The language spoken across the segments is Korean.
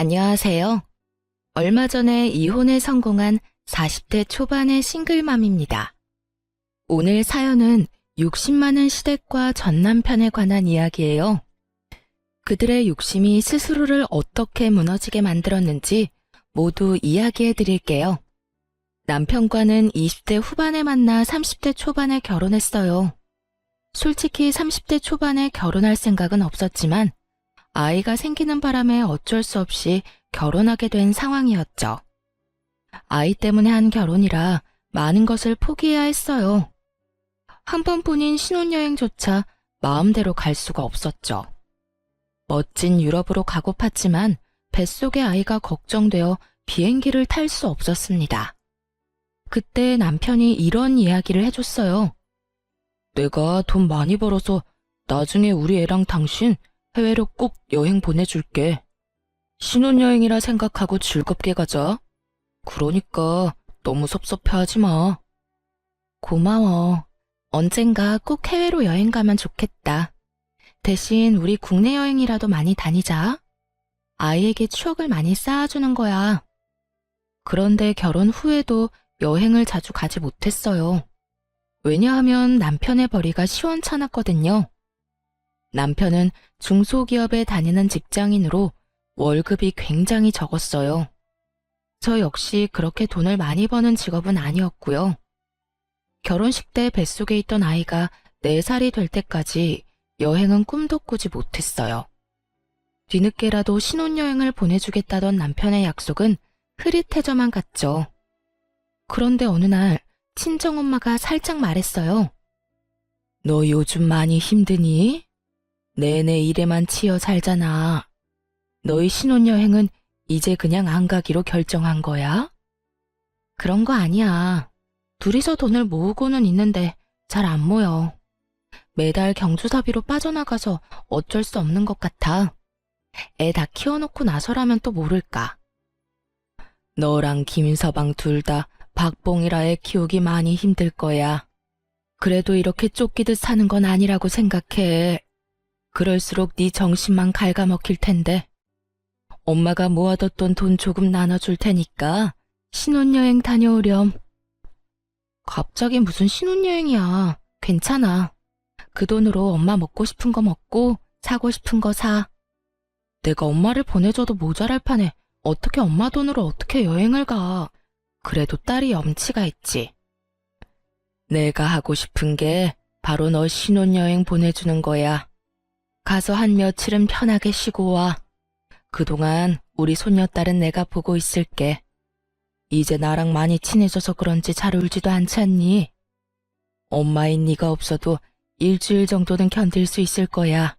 안녕하세요. 얼마 전에 이혼에 성공한 40대 초반의 싱글맘입니다. 오늘 사연은 60 많은 시댁과 전 남편에 관한 이야기예요. 그들의 욕심이 스스로를 어떻게 무너지게 만들었는지 모두 이야기해 드릴게요. 남편과는 20대 후반에 만나 30대 초반에 결혼했어요. 솔직히 30대 초반에 결혼할 생각은 없었지만 아이가 생기는 바람에 어쩔 수 없이 결혼하게 된 상황이었죠. 아이 때문에 한 결혼이라 많은 것을 포기해야 했어요. 한 번뿐인 신혼여행조차 마음대로 갈 수가 없었죠. 멋진 유럽으로 가고팠지만 뱃속의 아이가 걱정되어 비행기를 탈 수 없었습니다. 그때 남편이 이런 이야기를 해줬어요. 내가 돈 많이 벌어서 나중에 우리 애랑 당신 해외로 꼭 여행 보내줄게. 신혼여행이라 생각하고 즐겁게 가자. 그러니까 너무 섭섭해하지 마. 고마워. 언젠가 꼭 해외로 여행 가면 좋겠다. 대신 우리 국내 여행이라도 많이 다니자. 아이에게 추억을 많이 쌓아주는 거야. 그런데 결혼 후에도 여행을 자주 가지 못했어요. 왜냐하면 남편의 벌이가 시원찮았거든요. 남편은 중소기업에 다니는 직장인으로 월급이 굉장히 적었어요. 저 역시 그렇게 돈을 많이 버는 직업은 아니었고요. 결혼식 때 뱃속에 있던 아이가 4살이 될 때까지 여행은 꿈도 꾸지 못했어요. 뒤늦게라도 신혼여행을 보내주겠다던 남편의 약속은 흐릿해져만 갔죠. 그런데 어느 날 친정엄마가 살짝 말했어요. 너 요즘 많이 힘드니? 내내 일에만 치여 살잖아. 너희 신혼여행은 이제 그냥 안 가기로 결정한 거야? 그런 거 아니야. 둘이서 돈을 모으고는 있는데 잘 안 모여. 매달 경조사비로 빠져나가서 어쩔 수 없는 것 같아. 애 다 키워놓고 나서라면 또 모를까. 너랑 김서방 둘 다 박봉이라 애 키우기 많이 힘들 거야. 그래도 이렇게 쫓기듯 사는 건 아니라고 생각해. 그럴수록 네 정신만 갉아먹힐 텐데. 엄마가 모아뒀던 돈 조금 나눠줄 테니까 신혼여행 다녀오렴. 갑자기 무슨 신혼여행이야. 괜찮아. 그 돈으로 엄마 먹고 싶은 거 먹고 사고 싶은 거 사. 내가 엄마를 보내줘도 모자랄 판에 어떻게 엄마 돈으로 어떻게 여행을 가. 그래도 딸이 염치가 있지. 내가 하고 싶은 게 바로 너 신혼여행 보내주는 거야. 가서 한 며칠은 편하게 쉬고 와. 그동안 우리 손녀딸은 내가 보고 있을게. 이제 나랑 많이 친해져서 그런지 잘 울지도 않지 않니? 엄마인 네가 없어도 일주일 정도는 견딜 수 있을 거야.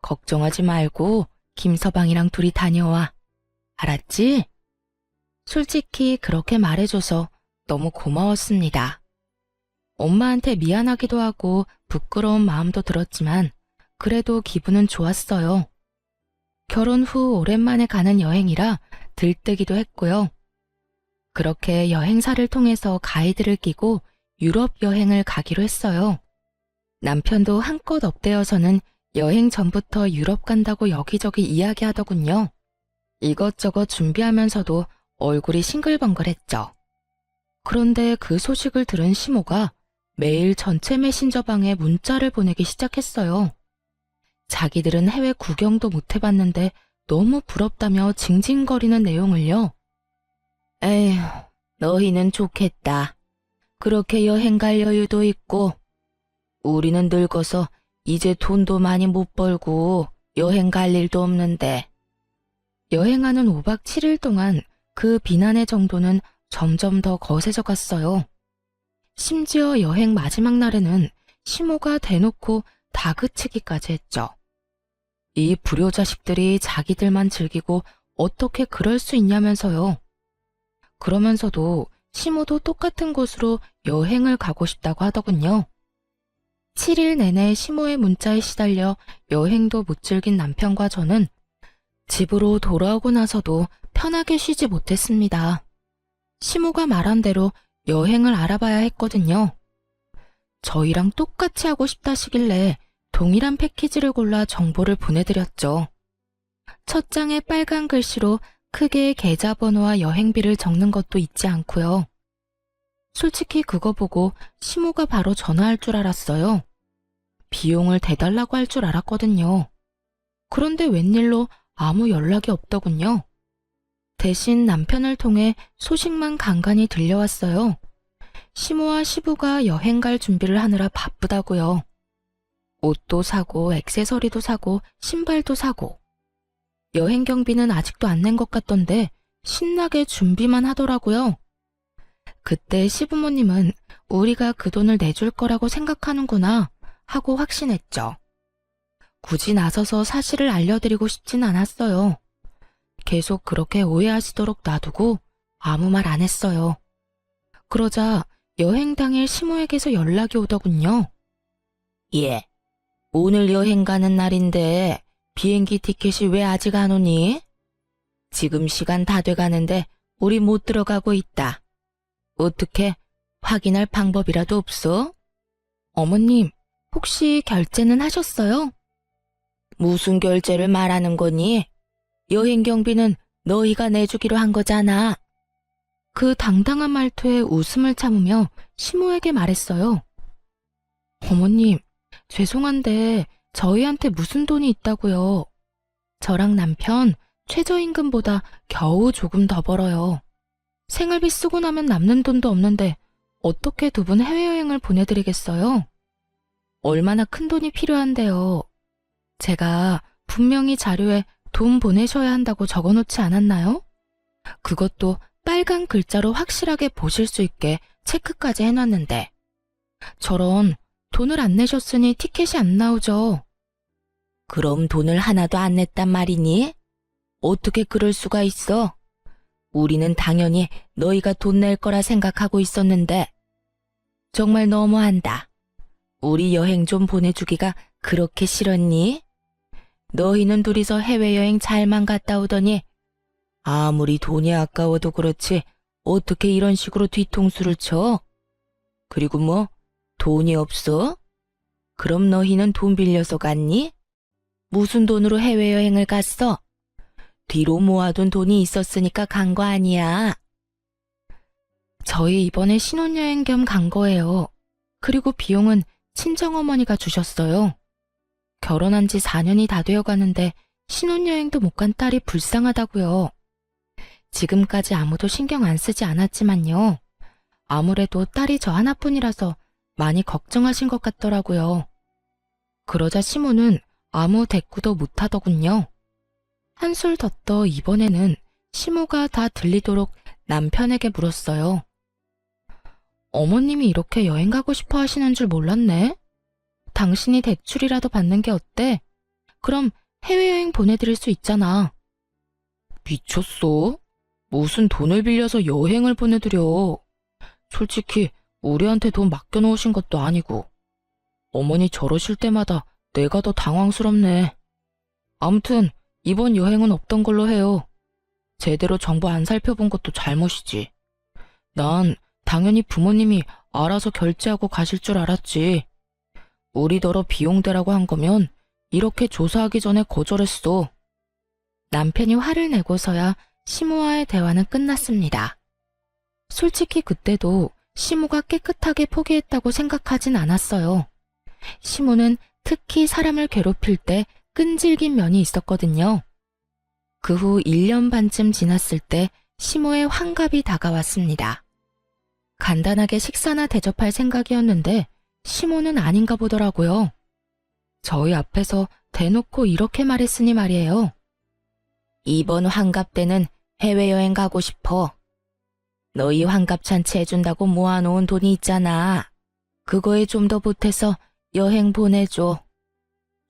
걱정하지 말고 김서방이랑 둘이 다녀와. 알았지? 솔직히 그렇게 말해줘서 너무 고마웠습니다. 엄마한테 미안하기도 하고 부끄러운 마음도 들었지만 그래도 기분은 좋았어요. 결혼 후 오랜만에 가는 여행이라 들뜨기도 했고요. 그렇게 여행사를 통해서 가이드를 끼고 유럽 여행을 가기로 했어요. 남편도 한껏 업되어서는 여행 전부터 유럽 간다고 여기저기 이야기하더군요. 이것저것 준비하면서도 얼굴이 싱글벙글했죠. 그런데 그 소식을 들은 시모가 매일 전체 메신저방에 문자를 보내기 시작했어요. 자기들은 해외 구경도 못 해봤는데 너무 부럽다며 징징거리는 내용을요. 에휴, 너희는 좋겠다. 그렇게 여행 갈 여유도 있고. 우리는 늙어서 이제 돈도 많이 못 벌고 여행 갈 일도 없는데. 여행하는 5박 7일 동안 그 비난의 정도는 점점 더 거세져 갔어요. 심지어 여행 마지막 날에는 시모가 대놓고 다그치기까지 했죠. 이 불효자식들이 자기들만 즐기고 어떻게 그럴 수 있냐면서요. 그러면서도 시모도 똑같은 곳으로 여행을 가고 싶다고 하더군요. 7일 내내 시모의 문자에 시달려 여행도 못 즐긴 남편과 저는 집으로 돌아오고 나서도 편하게 쉬지 못했습니다. 시모가 말한 대로 여행을 알아봐야 했거든요. 저희랑 똑같이 하고 싶다시길래 동일한 패키지를 골라 정보를 보내드렸죠. 첫 장에 빨간 글씨로 크게 계좌번호와 여행비를 적는 것도 잊지 않고요. 솔직히 그거 보고 시모가 바로 전화할 줄 알았어요. 비용을 대달라고 할 줄 알았거든요. 그런데 웬일로 아무 연락이 없더군요. 대신 남편을 통해 소식만 간간히 들려왔어요. 시모와 시부가 여행 갈 준비를 하느라 바쁘다고요. 옷도 사고, 액세서리도 사고, 신발도 사고. 여행 경비는 아직도 안 낸 것 같던데 신나게 준비만 하더라고요. 그때 시부모님은 우리가 그 돈을 내줄 거라고 생각하는구나 하고 확신했죠. 굳이 나서서 사실을 알려드리고 싶진 않았어요. 계속 그렇게 오해하시도록 놔두고 아무 말 안 했어요. 그러자 여행 당일 시모에게서 연락이 오더군요. 예, 오늘 여행 가는 날인데 비행기 티켓이 왜 아직 안 오니? 지금 시간 다 돼가는데 우리 못 들어가고 있다. 어떻게 확인할 방법이라도 없어? 어머님, 혹시 결제는 하셨어요? 무슨 결제를 말하는 거니? 여행 경비는 너희가 내주기로 한 거잖아. 그 당당한 말투에 웃음을 참으며 시모에게 말했어요. 어머님, 죄송한데 저희한테 무슨 돈이 있다고요. 저랑 남편 최저임금보다 겨우 조금 더 벌어요. 생활비 쓰고 나면 남는 돈도 없는데 어떻게 두 분 해외여행을 보내드리겠어요? 얼마나 큰 돈이 필요한데요. 제가 분명히 자료에 돈 보내셔야 한다고 적어놓지 않았나요? 그것도 빨간 글자로 확실하게 보실 수 있게 체크까지 해놨는데. 저런 돈을 안 내셨으니 티켓이 안 나오죠. 그럼 돈을 하나도 안 냈단 말이니? 어떻게 그럴 수가 있어? 우리는 당연히 너희가 돈 낼 거라 생각하고 있었는데. 정말 너무한다. 우리 여행 좀 보내주기가 그렇게 싫었니? 너희는 둘이서 해외여행 잘만 갔다 오더니 아무리 돈이 아까워도 그렇지 어떻게 이런 식으로 뒤통수를 쳐? 그리고 뭐 돈이 없어? 그럼 너희는 돈 빌려서 갔니? 무슨 돈으로 해외여행을 갔어? 뒤로 모아둔 돈이 있었으니까 간 거 아니야. 저희 이번에 신혼여행 겸 간 거예요. 그리고 비용은 친정어머니가 주셨어요. 결혼한 지 4년이 다 되어 가는데 신혼여행도 못 간 딸이 불쌍하다고요. 지금까지 아무도 신경 안 쓰지 않았지만요. 아무래도 딸이 저 하나뿐이라서 많이 걱정하신 것 같더라고요. 그러자 시모는 아무 대꾸도 못하더군요. 한술 더 떠 이번에는 시모가 다 들리도록 남편에게 물었어요. 어머님이 이렇게 여행 가고 싶어 하시는 줄 몰랐네. 당신이 대출이라도 받는 게 어때? 그럼 해외여행 보내드릴 수 있잖아. 미쳤어? 무슨 돈을 빌려서 여행을 보내드려. 솔직히 우리한테 돈 맡겨놓으신 것도 아니고. 어머니 저러실 때마다 내가 더 당황스럽네. 아무튼 이번 여행은 없던 걸로 해요. 제대로 정보 안 살펴본 것도 잘못이지. 난 당연히 부모님이 알아서 결제하고 가실 줄 알았지. 우리더러 비용대라고 한 거면 이렇게 조사하기 전에 거절했어. 남편이 화를 내고서야 시모와의 대화는 끝났습니다. 솔직히 그때도 시모가 깨끗하게 포기했다고 생각하진 않았어요. 시모는 특히 사람을 괴롭힐 때 끈질긴 면이 있었거든요. 그 후 1년 반쯤 지났을 때 시모의 환갑이 다가왔습니다. 간단하게 식사나 대접할 생각이었는데 시모는 아닌가 보더라고요. 저희 앞에서 대놓고 이렇게 말했으니 말이에요. 이번 환갑 때는 해외여행 가고 싶어. 너희 환갑잔치 해준다고 모아놓은 돈이 있잖아. 그거에 좀 더 보태서 여행 보내줘.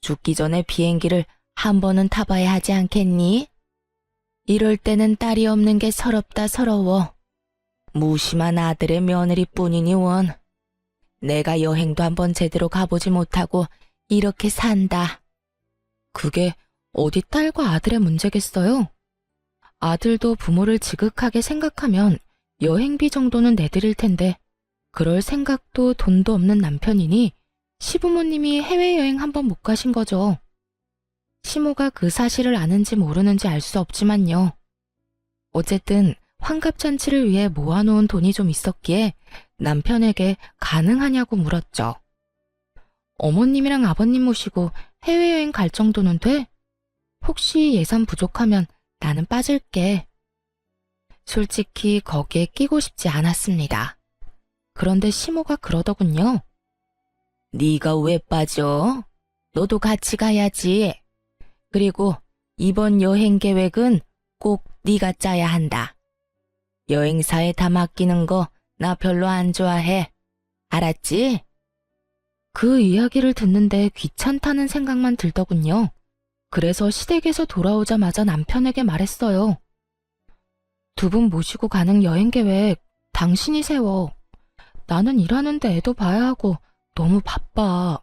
죽기 전에 비행기를 한 번은 타봐야 하지 않겠니? 이럴 때는 딸이 없는 게 서럽다 서러워. 무심한 아들의 며느리뿐이니 원. 내가 여행도 한번 제대로 가보지 못하고 이렇게 산다. 그게 어디 딸과 아들의 문제겠어요? 아들도 부모를 지극하게 생각하면 여행비 정도는 내드릴 텐데 그럴 생각도 돈도 없는 남편이니 시부모님이 해외여행 한번 못 가신 거죠. 시모가 그 사실을 아는지 모르는지 알 수 없지만요. 어쨌든 환갑잔치를 위해 모아놓은 돈이 좀 있었기에 남편에게 가능하냐고 물었죠. 어머님이랑 아버님 모시고 해외여행 갈 정도는 돼? 혹시 예산 부족하면 나는 빠질게. 솔직히 거기에 끼고 싶지 않았습니다. 그런데 시모가 그러더군요. 네가 왜 빠져? 너도 같이 가야지. 그리고 이번 여행 계획은 꼭 네가 짜야 한다. 여행사에 다 맡기는 거 나 별로 안 좋아해. 알았지? 그 이야기를 듣는데 귀찮다는 생각만 들더군요. 그래서 시댁에서 돌아오자마자 남편에게 말했어요. 두 분 모시고 가는 여행 계획 당신이 세워. 나는 일하는데 애도 봐야 하고 너무 바빠.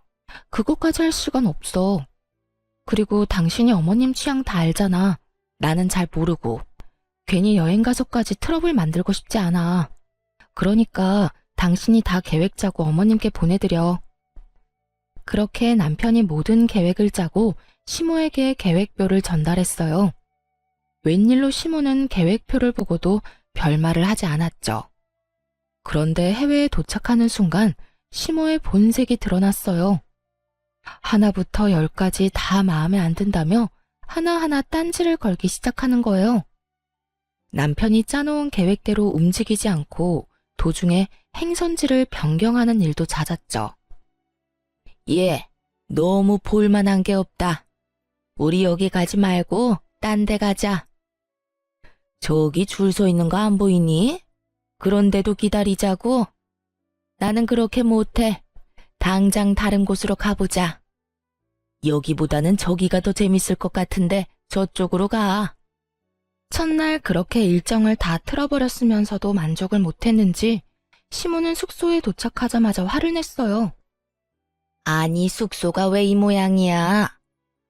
그것까지 할 시간 없어. 그리고 당신이 어머님 취향 다 알잖아. 나는 잘 모르고. 괜히 여행 가서까지 트러블 만들고 싶지 않아. 그러니까 당신이 다 계획 짜고 어머님께 보내드려. 그렇게 남편이 모든 계획을 짜고 시모에게 계획표를 전달했어요. 웬일로 시모는 계획표를 보고도 별말을 하지 않았죠. 그런데 해외에 도착하는 순간 시모의 본색이 드러났어요. 하나부터 10까지 다 마음에 안 든다며 하나하나 딴지를 걸기 시작하는 거예요. 남편이 짜놓은 계획대로 움직이지 않고 도중에 행선지를 변경하는 일도 잦았죠. 얘, 너무 볼만한 게 없다. 우리 여기 가지 말고 딴 데 가자. 저기 줄 서 있는 거 안 보이니? 그런데도 기다리자고? 나는 그렇게 못해. 당장 다른 곳으로 가보자. 여기보다는 저기가 더 재밌을 것 같은데 저쪽으로 가. 첫날 그렇게 일정을 다 틀어버렸으면서도 만족을 못했는지 시모는 숙소에 도착하자마자 화를 냈어요. 아니, 숙소가 왜 이 모양이야?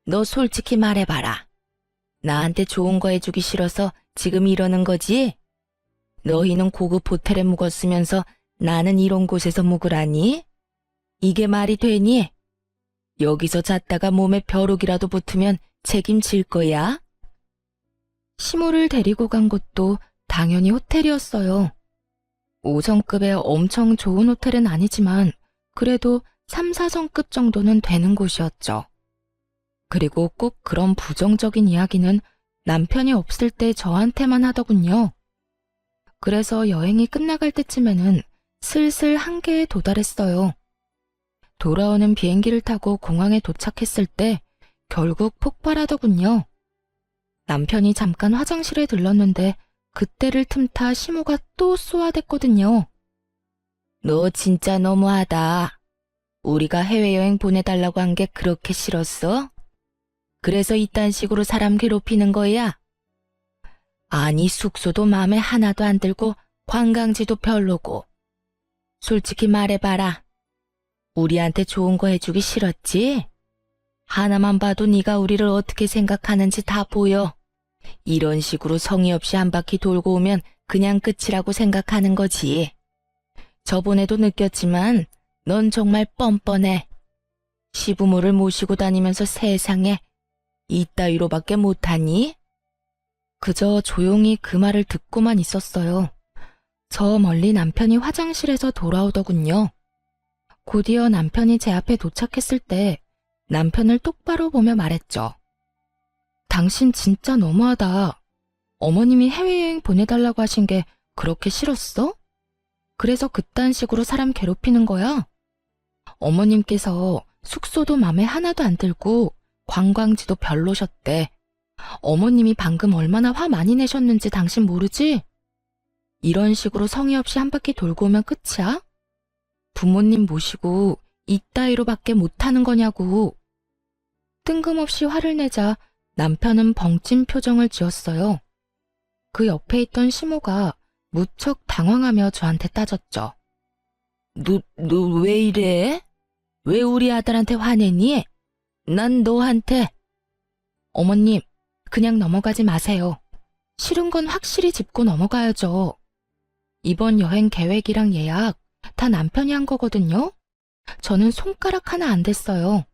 너 솔직히 말해봐라. 나한테 좋은 거 해주기 싫어서 지금 이러는 거지? 너희는 고급 호텔에 묵었으면서 나는 이런 곳에서 묵으라니? 이게 말이 되니? 여기서 잤다가 몸에 벼룩이라도 붙으면 책임질 거야? 시모를 데리고 간 곳도 당연히 호텔이었어요. 5성급의 엄청 좋은 호텔은 아니지만 그래도 3, 4성급 정도는 되는 곳이었죠. 그리고 꼭 그런 부정적인 이야기는 남편이 없을 때 저한테만 하더군요. 그래서 여행이 끝나갈 때쯤에는 슬슬 한계에 도달했어요. 돌아오는 비행기를 타고 공항에 도착했을 때 결국 폭발하더군요. 남편이 잠깐 화장실에 들렀는데 그때를 틈타 시모가 또 쏘아댔거든요. 너 진짜 너무하다. 우리가 해외여행 보내달라고 한 게 그렇게 싫었어? 그래서 이딴 식으로 사람 괴롭히는 거야? 아니, 숙소도 마음에 하나도 안 들고 관광지도 별로고. 솔직히 말해봐라. 우리한테 좋은 거 해주기 싫었지? 하나만 봐도 네가 우리를 어떻게 생각하는지 다 보여. 이런 식으로 성의 없이 한 바퀴 돌고 오면 그냥 끝이라고 생각하는 거지. 저번에도 느꼈지만 넌 정말 뻔뻔해. 시부모를 모시고 다니면서 세상에 이따위로밖에 못하니? 그저 조용히 그 말을 듣고만 있었어요. 저 멀리 남편이 화장실에서 돌아오더군요. 곧이어 남편이 제 앞에 도착했을 때 남편을 똑바로 보며 말했죠. 당신 진짜 너무하다. 어머님이 해외여행 보내달라고 하신 게 그렇게 싫었어? 그래서 그딴 식으로 사람 괴롭히는 거야? 어머님께서 숙소도 맘에 하나도 안 들고 관광지도 별로셨대. 어머님이 방금 얼마나 화 많이 내셨는지 당신 모르지? 이런 식으로 성의 없이 한 바퀴 돌고 오면 끝이야? 부모님 모시고 이따위로밖에 못하는 거냐고. 뜬금없이 화를 내자 남편은 벙찐 표정을 지었어요. 그 옆에 있던 시모가 무척 당황하며 저한테 따졌죠. 너 왜 이래? 왜 우리 아들한테 화내니? 난 너한테. 어머님, 그냥 넘어가지 마세요. 싫은 건 확실히 짚고 넘어가야죠. 이번 여행 계획이랑 예약 다 남편이 한 거거든요. 저는 손가락 하나 안 댔어요.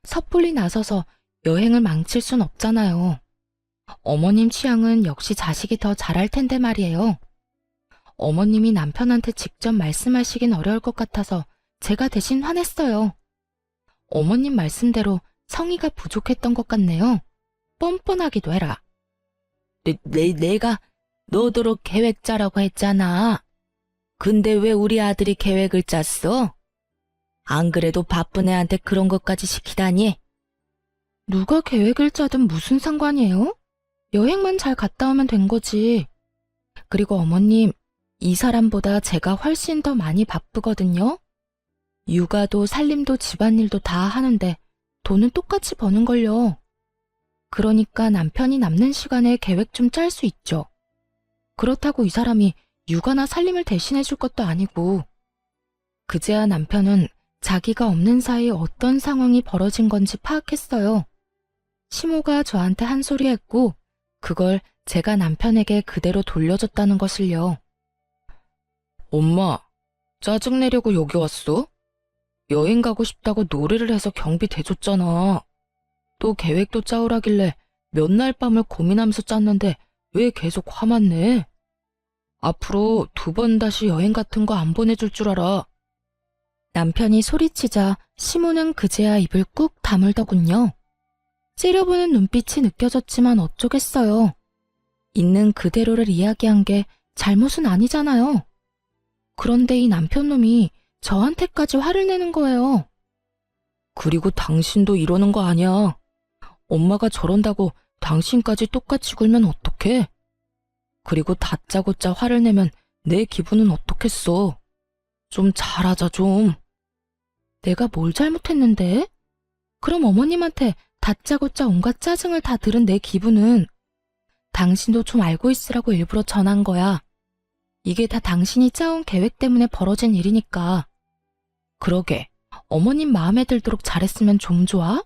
섣불리 나서서 여행을 망칠 순 없잖아요. 어머님 취향은 역시 자식이 더 잘할 텐데 말이에요. 어머님이 남편한테 직접 말씀하시긴 어려울 것 같아서 제가 대신 화냈어요. 어머님 말씀대로 성의가 부족했던 것 같네요. 뻔뻔하기도 해라. 내가 너도록 계획 짜라고 했잖아. 근데 왜 우리 아들이 계획을 짰어? 안 그래도 바쁜 애한테 그런 것까지 시키다니? 누가 계획을 짜든 무슨 상관이에요? 여행만 잘 갔다 오면 된 거지. 그리고 어머님, 이 사람보다 제가 훨씬 더 많이 바쁘거든요. 육아도 살림도 집안일도 다 하는데 돈은 똑같이 버는걸요. 그러니까 남편이 남는 시간에 계획 좀 짤 수 있죠. 그렇다고 이 사람이 육아나 살림을 대신해 줄 것도 아니고. 그제야 남편은 자기가 없는 사이 어떤 상황이 벌어진 건지 파악했어요. 시모가 저한테 한 소리 했고 그걸 제가 남편에게 그대로 돌려줬다는 것을요. 엄마, 짜증내려고 여기 왔어? 여행 가고 싶다고 노래를 해서 경비 대줬잖아. 또 계획도 짜오라길래 몇 날 밤을 고민하면서 짰는데 왜 계속 화만 내? 앞으로 2번 다시 여행 같은 거 안 보내줄 줄 알아. 남편이 소리치자 시모는 그제야 입을 꾹 다물더군요. 째려보는 눈빛이 느껴졌지만 어쩌겠어요. 있는 그대로를 이야기한 게 잘못은 아니잖아요. 그런데 이 남편놈이 저한테까지 화를 내는 거예요. 그리고 당신도 이러는 거 아니야. 엄마가 저런다고 당신까지 똑같이 굴면 어떡해? 그리고 다짜고짜 화를 내면 내 기분은 어떻겠어? 좀 잘하자 좀. 내가 뭘 잘못했는데? 그럼 어머님한테 다짜고짜 온갖 짜증을 다 들은 내 기분은 당신도 좀 알고 있으라고 일부러 전한 거야. 이게 다 당신이 짜온 계획 때문에 벌어진 일이니까. 그러게, 어머님 마음에 들도록 잘했으면 좀 좋아?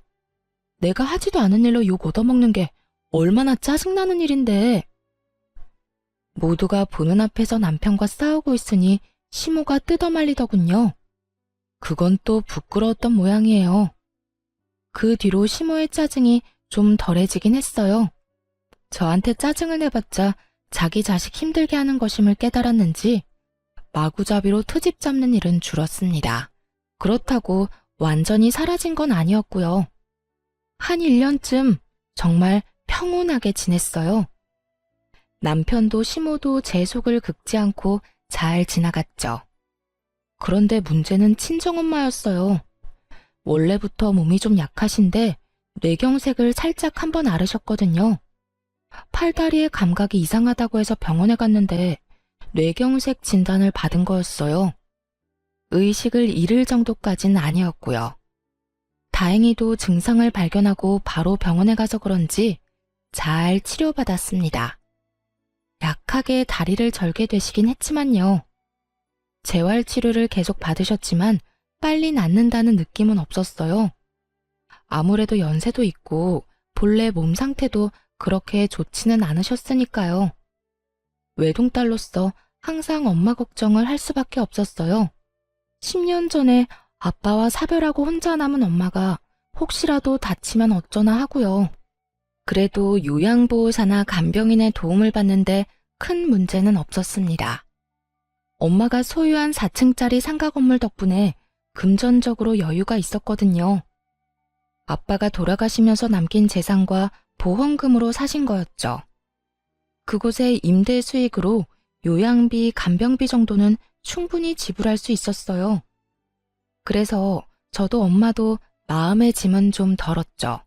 내가 하지도 않은 일로 욕 얻어먹는 게 얼마나 짜증나는 일인데. 모두가 보는 앞에서 남편과 싸우고 있으니 시모가 뜯어말리더군요. 그건 또 부끄러웠던 모양이에요. 그 뒤로 시모의 짜증이 좀 덜해지긴 했어요. 저한테 짜증을 내봤자 자기 자식 힘들게 하는 것임을 깨달았는지 마구잡이로 트집 잡는 일은 줄었습니다. 그렇다고 완전히 사라진 건 아니었고요. 한 1년쯤 정말 평온하게 지냈어요. 남편도 시모도 제 속을 긁지 않고 잘 지나갔죠. 그런데 문제는 친정엄마였어요. 원래부터 몸이 좀 약하신데 뇌경색을 살짝 한번 앓으셨거든요. 팔다리의 감각이 이상하다고 해서 병원에 갔는데 뇌경색 진단을 받은 거였어요. 의식을 잃을 정도까진 아니었고요. 다행히도 증상을 발견하고 바로 병원에 가서 그런지 잘 치료받았습니다. 약하게 다리를 절게 되시긴 했지만요. 재활치료를 계속 받으셨지만 빨리 낫는다는 느낌은 없었어요. 아무래도 연세도 있고 본래 몸 상태도 그렇게 좋지는 않으셨으니까요. 외동딸로서 항상 엄마 걱정을 할 수밖에 없었어요. 10년 전에 아빠와 사별하고 혼자 남은 엄마가 혹시라도 다치면 어쩌나 하고요. 그래도 요양보호사나 간병인의 도움을 받는데 큰 문제는 없었습니다. 엄마가 소유한 4층짜리 상가 건물 덕분에 금전적으로 여유가 있었거든요. 아빠가 돌아가시면서 남긴 재산과 보험금으로 사신 거였죠. 그곳의 임대 수익으로 요양비, 간병비 정도는 충분히 지불할 수 있었어요. 그래서 저도 엄마도 마음의 짐은 좀 덜었죠.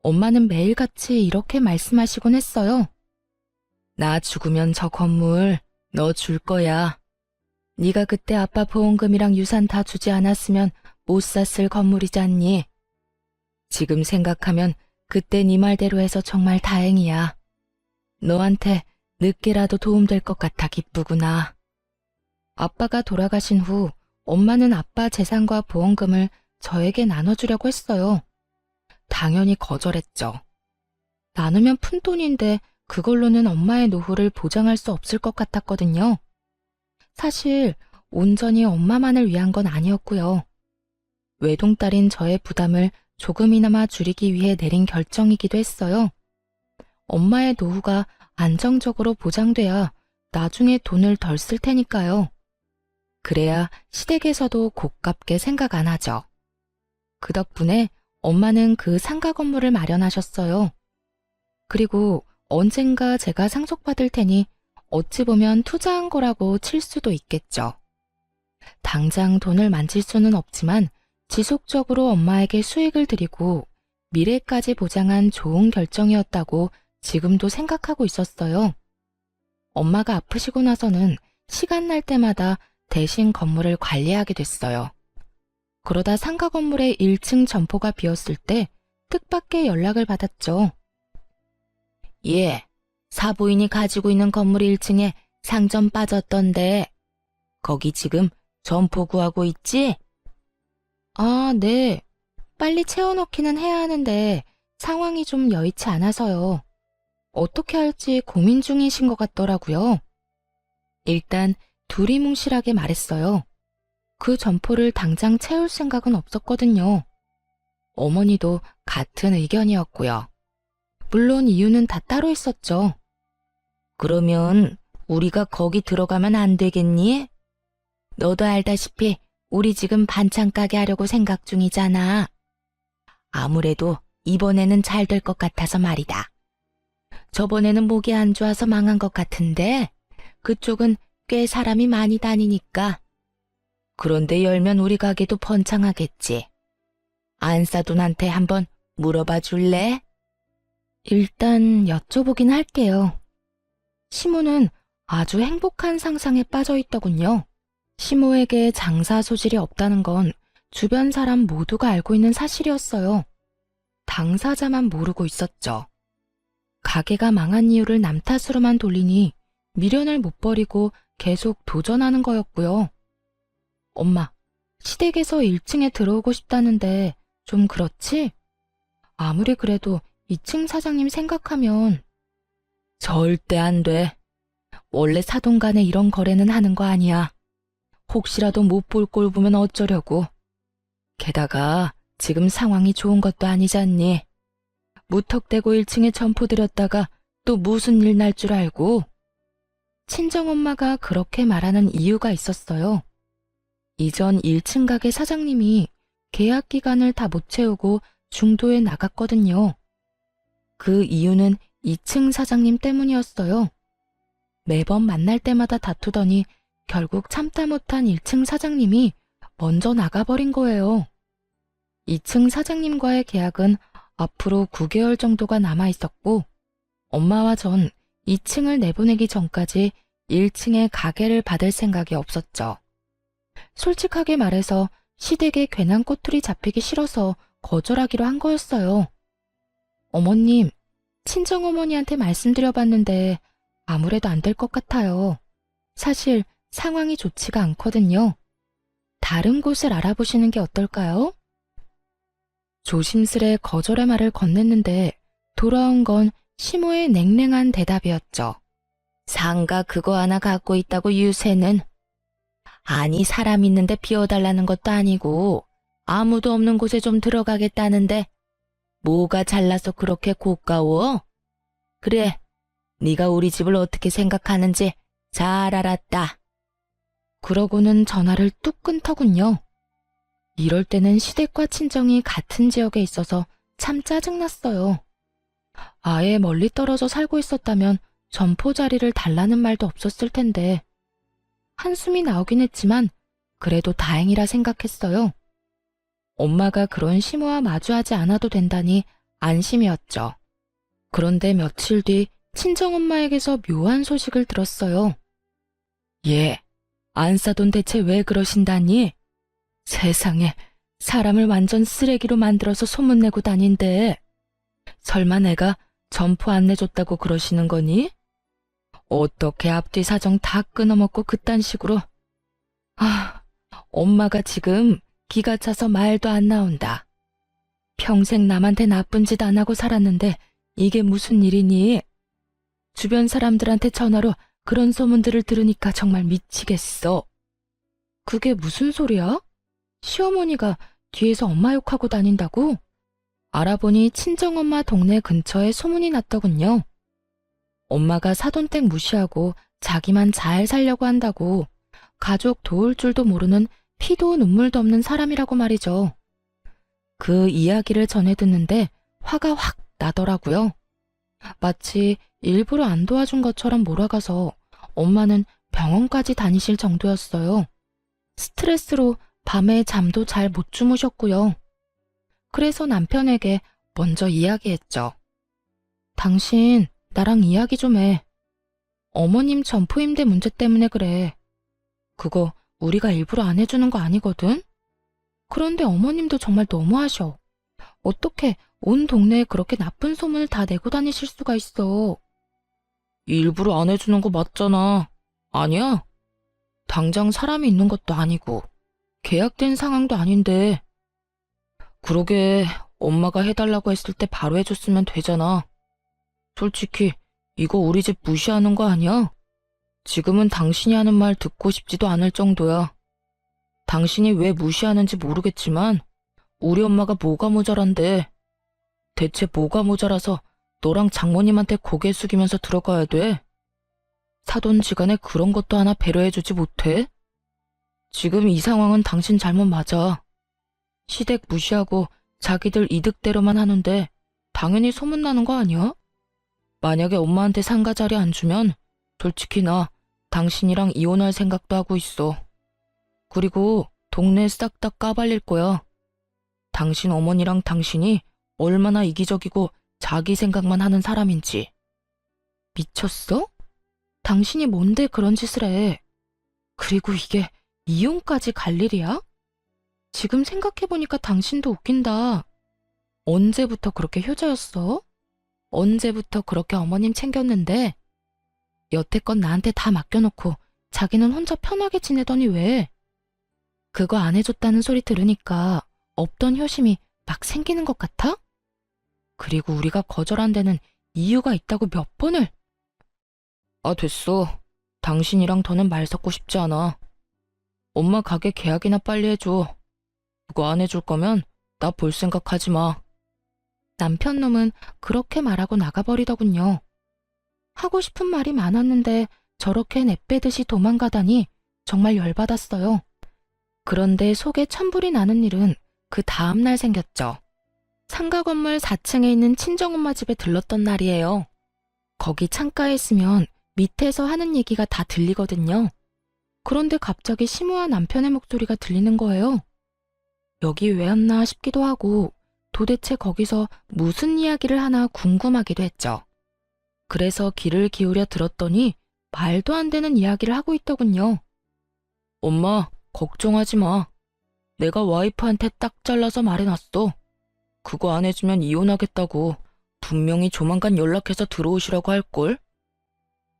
엄마는 매일같이 이렇게 말씀하시곤 했어요. 나 죽으면 저 건물 너 줄 거야. 네가 그때 아빠 보험금이랑 유산 다 주지 않았으면 못 샀을 건물이지 않니? 지금 생각하면 그때 네 말대로 해서 정말 다행이야. 너한테 늦게라도 도움될 것 같아 기쁘구나. 아빠가 돌아가신 후 엄마는 아빠 재산과 보험금을 저에게 나눠주려고 했어요. 당연히 거절했죠. 나누면 푼돈인데 그걸로는 엄마의 노후를 보장할 수 없을 것 같았거든요. 사실 온전히 엄마만을 위한 건 아니었고요. 외동딸인 저의 부담을 조금이나마 줄이기 위해 내린 결정이기도 했어요. 엄마의 노후가 안정적으로 보장돼야 나중에 돈을 덜 쓸 테니까요. 그래야 시댁에서도 고깝게 생각 안 하죠. 그 덕분에 엄마는 그 상가 건물을 마련하셨어요. 그리고 언젠가 제가 상속받을 테니 어찌 보면 투자한 거라고 칠 수도 있겠죠. 당장 돈을 만질 수는 없지만 지속적으로 엄마에게 수익을 드리고 미래까지 보장한 좋은 결정이었다고 지금도 생각하고 있었어요. 엄마가 아프시고 나서는 시간 날 때마다 대신 건물을 관리하게 됐어요. 그러다 상가 건물의 1층 점포가 비었을 때 뜻밖의 연락을 받았죠. 예, 사부인이 가지고 있는 건물 1층에 상점 빠졌던데 거기 지금 점포 구하고 있지? 아, 네. 빨리 채워넣기는 해야 하는데 상황이 좀 여의치 않아서요. 어떻게 할지 고민 중이신 것 같더라고요. 일단 두리뭉실하게 말했어요. 그 점포를 당장 채울 생각은 없었거든요. 어머니도 같은 의견이었고요. 물론 이유는 다 따로 있었죠. 그러면 우리가 거기 들어가면 안 되겠니? 너도 알다시피 우리 지금 반찬 가게 하려고 생각 중이잖아. 아무래도 이번에는 잘 될 것 같아서 말이다. 저번에는 목이 안 좋아서 망한 것 같은데 그쪽은 꽤 사람이 많이 다니니까. 그런데 열면 우리 가게도 번창하겠지. 안사돈한테 한번 물어봐 줄래? 일단 여쭤보긴 할게요. 시모는 아주 행복한 상상에 빠져 있더군요. 시모에게 장사 소질이 없다는 건 주변 사람 모두가 알고 있는 사실이었어요. 당사자만 모르고 있었죠. 가게가 망한 이유를 남 탓으로만 돌리니 미련을 못 버리고 계속 도전하는 거였고요. 엄마, 시댁에서 1층에 들어오고 싶다는데 좀 그렇지? 아무리 그래도 2층 사장님 생각하면 절대 안 돼. 원래 사돈 간에 이런 거래는 하는 거 아니야. 혹시라도 못 볼 꼴 보면 어쩌려고. 게다가 지금 상황이 좋은 것도 아니잖니. 무턱대고 1층에 점포 들였다가 또 무슨 일 날 줄 알고. 친정엄마가 그렇게 말하는 이유가 있었어요. 이전 1층 가게 사장님이 계약 기간을 다 못 채우고 중도에 나갔거든요. 그 이유는 2층 사장님 때문이었어요. 매번 만날 때마다 다투더니 결국 참다 못한 1층 사장님이 먼저 나가버린 거예요. 2층 사장님과의 계약은 앞으로 9개월 정도가 남아 있었고 엄마와 전 2층을 내보내기 전까지 1층에 가게를 받을 생각이 없었죠. 솔직하게 말해서 시댁에 괜한 꼬투리 잡히기 싫어서 거절하기로 한 거였어요. 어머님, 친정어머니한테 말씀드려봤는데 아무래도 안 될 것 같아요. 사실 상황이 좋지가 않거든요. 다른 곳을 알아보시는 게 어떨까요? 조심스레 거절의 말을 건넸는데 돌아온 건 시모의 냉랭한 대답이었죠. 상가 그거 하나 갖고 있다고 유세는? 아니 사람 있는데 비워달라는 것도 아니고 아무도 없는 곳에 좀 들어가겠다는데 뭐가 잘나서 그렇게 고가워? 그래, 네가 우리 집을 어떻게 생각하는지 잘 알았다. 그러고는 전화를 뚝 끊더군요. 이럴 때는 시댁과 친정이 같은 지역에 있어서 참 짜증났어요. 아예 멀리 떨어져 살고 있었다면 점포 자리를 달라는 말도 없었을 텐데. 한숨이 나오긴 했지만 그래도 다행이라 생각했어요. 엄마가 그런 시모와 마주하지 않아도 된다니 안심이었죠. 그런데 며칠 뒤 친정엄마에게서 묘한 소식을 들었어요. 예, 안사돈 대체 왜 그러신다니? 세상에, 사람을 완전 쓰레기로 만들어서 소문내고 다닌대. 설마 내가 점포 안 내줬다고 그러시는 거니? 어떻게 앞뒤 사정 다 끊어먹고 그딴 식으로. 아, 엄마가 지금 기가 차서 말도 안 나온다. 평생 남한테 나쁜 짓 안 하고 살았는데 이게 무슨 일이니? 주변 사람들한테 전화로 그런 소문들을 들으니까 정말 미치겠어. 그게 무슨 소리야? 시어머니가 뒤에서 엄마 욕하고 다닌다고? 알아보니 친정엄마 동네 근처에 소문이 났더군요. 엄마가 사돈댁 무시하고 자기만 잘 살려고 한다고 가족 도울 줄도 모르는 피도 눈물도 없는 사람이라고 말이죠. 그 이야기를 전해 듣는데 화가 확 나더라고요. 마치 일부러 안 도와준 것처럼 몰아가서 엄마는 병원까지 다니실 정도였어요. 스트레스로 밤에 잠도 잘 못 주무셨고요. 그래서 남편에게 먼저 이야기했죠. 당신 나랑 이야기 좀 해. 어머님 점포임대 문제 때문에 그래. 그거 우리가 일부러 안 해주는 거 아니거든? 그런데 어머님도 정말 너무하셔. 어떻게 온 동네에 그렇게 나쁜 소문을 다 내고 다니실 수가 있어. 일부러 안 해주는 거 맞잖아. 아니야? 당장 사람이 있는 것도 아니고 계약된 상황도 아닌데. 그러게 엄마가 해달라고 했을 때 바로 해줬으면 되잖아. 솔직히 이거 우리 집 무시하는 거 아니야? 지금은 당신이 하는 말 듣고 싶지도 않을 정도야. 당신이 왜 무시하는지 모르겠지만 우리 엄마가 뭐가 모자란데. 대체 뭐가 모자라서 너랑 장모님한테 고개 숙이면서 들어가야 돼? 사돈지간에 그런 것도 하나 배려해주지 못해? 지금 이 상황은 당신 잘못 맞아. 시댁 무시하고 자기들 이득대로만 하는데 당연히 소문나는 거 아니야? 만약에 엄마한테 상가 자리 안 주면 솔직히 나 당신이랑 이혼할 생각도 하고 있어. 그리고 동네 싹 다 까발릴 거야. 당신 어머니랑 당신이 얼마나 이기적이고 자기 생각만 하는 사람인지. 미쳤어? 당신이 뭔데 그런 짓을 해? 그리고 이게 이혼까지 갈 일이야? 지금 생각해보니까 당신도 웃긴다. 언제부터 그렇게 효자였어? 언제부터 그렇게 어머님 챙겼는데? 여태껏 나한테 다 맡겨놓고 자기는 혼자 편하게 지내더니 왜? 그거 안 해줬다는 소리 들으니까 없던 효심이 막 생기는 것 같아? 그리고 우리가 거절한 데는 이유가 있다고 몇 번을. 아, 됐어. 당신이랑 더는 말 섞고 싶지 않아. 엄마 가게 계약이나 빨리 해줘. 그거 안 해줄 거면 나 볼 생각하지 마. 남편 놈은 그렇게 말하고 나가버리더군요. 하고 싶은 말이 많았는데 저렇게 내빼듯이 도망가다니 정말 열받았어요. 그런데 속에 천불이 나는 일은 그 다음날 생겼죠. 상가 건물 4층에 있는 친정엄마 집에 들렀던 날이에요. 거기 창가에 있으면 밑에서 하는 얘기가 다 들리거든요. 그런데 갑자기 심우와 남편의 목소리가 들리는 거예요. 여기 왜 왔나 싶기도 하고 도대체 거기서 무슨 이야기를 하나 궁금하기도 했죠. 그래서 귀를 기울여 들었더니 말도 안 되는 이야기를 하고 있더군요. 엄마, 걱정하지 마. 내가 와이프한테 딱 잘라서 말해놨어. 그거 안 해주면 이혼하겠다고. 분명히 조만간 연락해서 들어오시라고 할걸.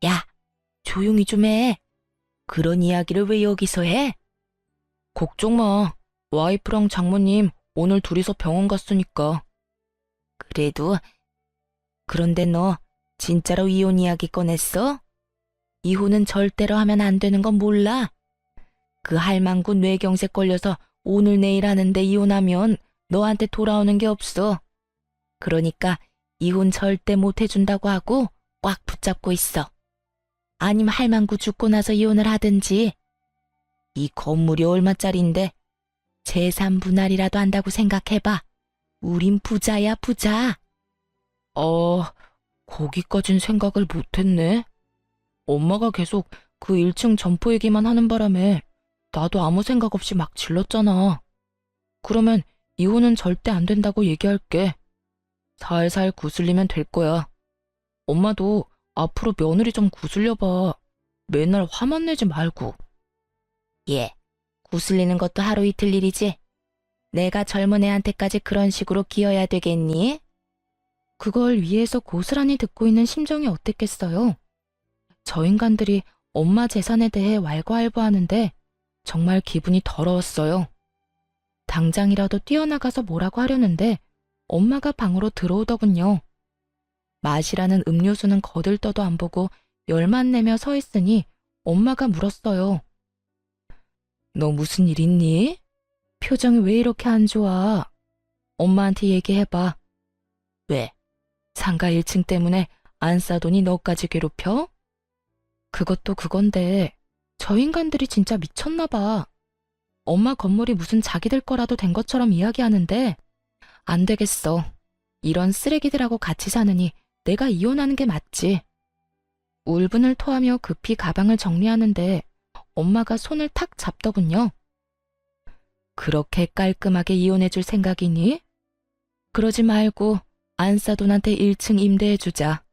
야, 조용히 좀 해. 그런 이야기를 왜 여기서 해? 걱정 마. 와이프랑 장모님 오늘 둘이서 병원 갔으니까. 그런데 너 진짜로 이혼 이야기 꺼냈어? 이혼은 절대로 하면 안 되는 건 몰라? 그 할망구 뇌경색 걸려서 오늘 내일 하는데 이혼하면 너한테 돌아오는 게 없어. 그러니까 이혼 절대 못 해준다고 하고 꽉 붙잡고 있어. 아니면 할망구 죽고 나서 이혼을 하든지. 이 건물이 얼마짜린데 재산 분할이라도 한다고 생각해봐. 우린 부자야, 부자. 거기까진 생각을 못했네. 엄마가 계속 그 1층 점포 얘기만 하는 바람에 나도 아무 생각 없이 막 질렀잖아. 그러면 이혼은 절대 안 된다고 얘기할게. 살살 구슬리면 될 거야. 엄마도 앞으로 며느리 좀 구슬려봐. 맨날 화만 내지 말고. 예, 구슬리는 것도 하루 이틀 일이지. 내가 젊은 애한테까지 그런 식으로 기어야 되겠니? 그걸 위에서 고스란히 듣고 있는 심정이 어땠겠어요? 저 인간들이 엄마 재산에 대해 왈가왈부하는데 정말 기분이 더러웠어요. 당장이라도 뛰어나가서 뭐라고 하려는데 엄마가 방으로 들어오더군요. 마시라는 음료수는 거들떠도 안 보고 열만 내며 서 있으니 엄마가 물었어요. 너 무슨 일 있니? 표정이 왜 이렇게 안 좋아? 엄마한테 얘기해봐. 왜? 상가 1층 때문에 안 싸더니 너까지 괴롭혀? 그것도 그건데 저 인간들이 진짜 미쳤나 봐. 엄마 건물이 무슨 자기들 거라도 된 것처럼 이야기하는데 안 되겠어. 이런 쓰레기들하고 같이 사느니 내가 이혼하는 게 맞지. 울분을 토하며 급히 가방을 정리하는데 엄마가 손을 탁 잡더군요. 그렇게 깔끔하게 이혼해줄 생각이니? 그러지 말고 안사돈한테 1층 임대해주자.